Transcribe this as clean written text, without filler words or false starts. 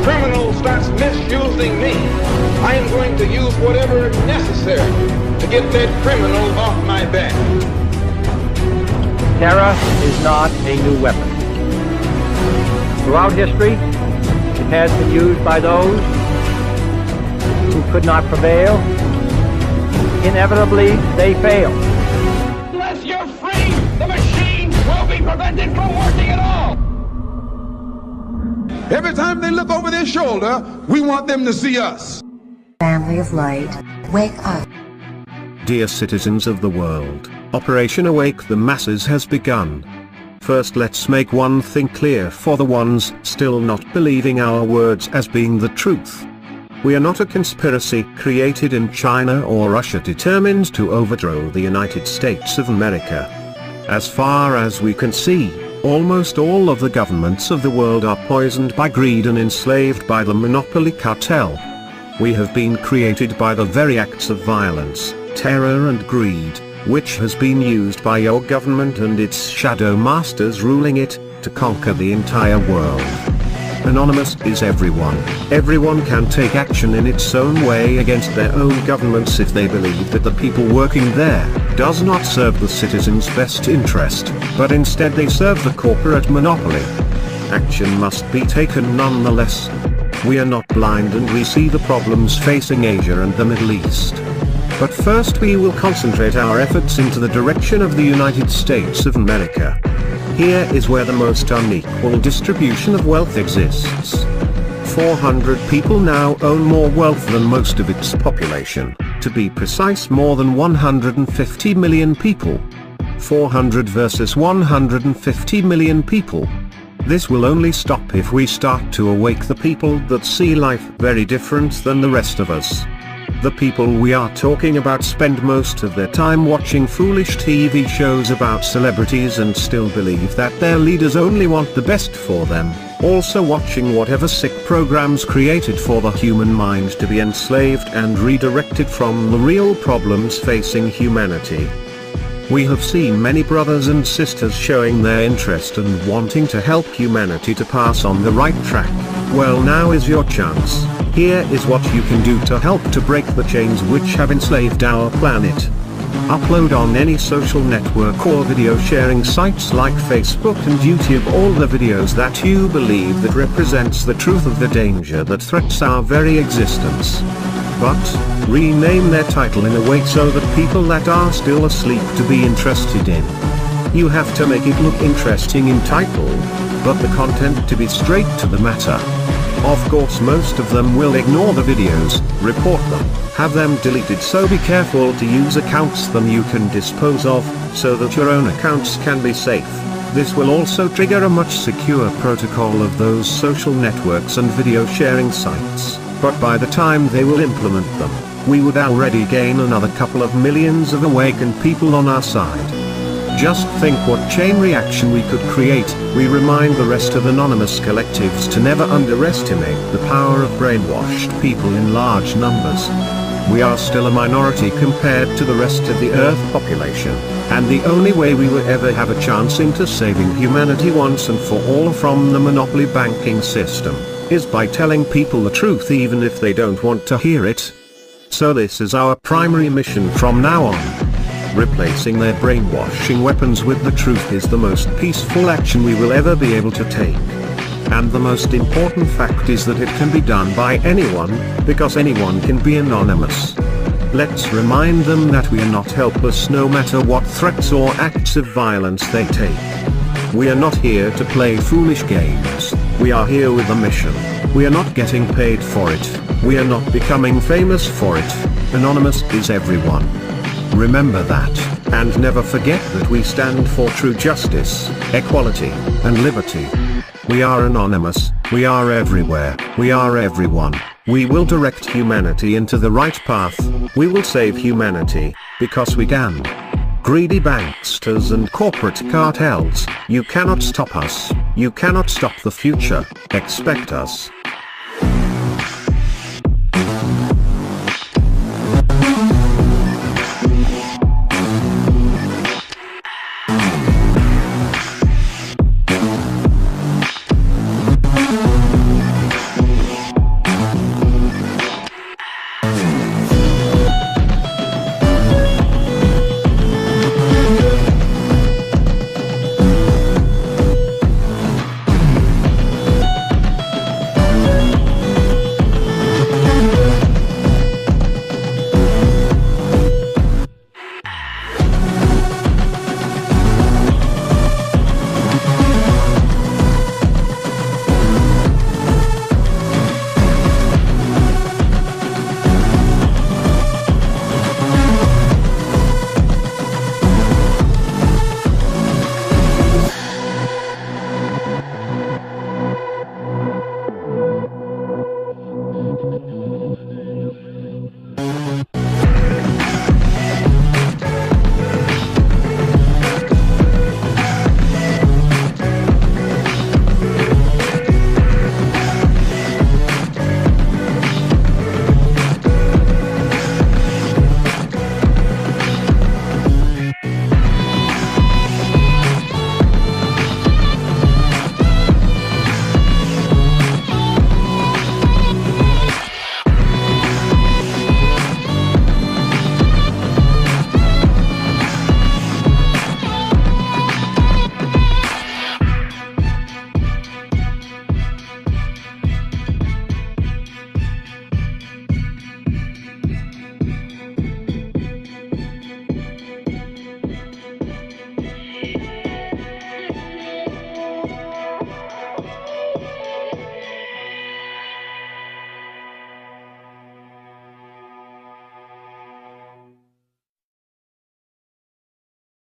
criminal starts misusing me, I am going to use whatever is necessary to get that criminal off my back. Terror is not a new weapon. Throughout history, it has been used by those who could not prevail. Inevitably, they fail. Unless you're free, the machine will be prevented from working at all. Every time they look over their shoulder, we want them to see us. Family of light, wake up. Dear citizens of the world, Operation Awake the Masses has begun. First, let's make one thing clear for the ones still not believing our words as being the truth. We are not a conspiracy created in China or Russia determined to overthrow the United States of America. As far as we can see, almost all of the governments of the world are poisoned by greed and enslaved by the monopoly cartel. We have been created by the very acts of violence, terror and greed, which has been used by your government and its shadow masters ruling it, to conquer the entire world. Anonymous is everyone. Everyone can take action in its own way against their own governments if they believe that the people working there does not serve the citizens' best interest, but instead they serve the corporate monopoly. Action must be taken nonetheless. We are not blind and we see the problems facing Asia and the Middle East. But first we will concentrate our efforts into the direction of the United States of America. Here is where the most unequal distribution of wealth exists. 400 people now own more wealth than most of its population, to be precise more than 150 million people. 400 versus 150 million people. This will only stop if we start to awake the people that see life very different than the rest of us. The people we are talking about spend most of their time watching foolish TV shows about celebrities and still believe that their leaders only want the best for them, also watching whatever sick programs created for the human mind to be enslaved and redirected from the real problems facing humanity. We have seen many brothers and sisters showing their interest and wanting to help humanity to pass on the right track. Well, now is your chance. Here is what you can do to help to break the chains which have enslaved our planet. Upload on any social network or video sharing sites like Facebook and YouTube all the videos that you believe that represents the truth of the danger that threats our very existence. But, rename their title in a way so that people that are still asleep to be interested in. You have to make it look interesting in title, but the content to be straight to the matter. Of course most of them will ignore the videos, report them, have them deleted, so be careful to use accounts them you can dispose of, so that your own accounts can be safe. This will also trigger a much secure protocol of those social networks and video sharing sites, but by the time they will implement them, we would already gain another couple of millions of awakened people on our side. Just think what chain reaction we could create. We remind the rest of anonymous collectives to never underestimate the power of brainwashed people in large numbers. We are still a minority compared to the rest of the Earth population, and the only way we will ever have a chance into saving humanity once and for all from the monopoly banking system, is by telling people the truth even if they don't want to hear it. So this is our primary mission from now on. Replacing their brainwashing weapons with the truth is the most peaceful action we will ever be able to take. And the most important fact is that it can be done by anyone, because anyone can be anonymous. Let's remind them that we are not helpless no matter what threats or acts of violence they take. We are not here to play foolish games. We are here with a mission. We are not getting paid for it. We are not becoming famous for it. Anonymous is everyone. Remember that, and never forget that we stand for true justice, equality, and liberty. We are anonymous, we are everywhere, we are everyone. We will direct humanity into the right path. We will save humanity, because we can. Greedy banksters and corporate cartels, you cannot stop us. You cannot stop the future. Expect us.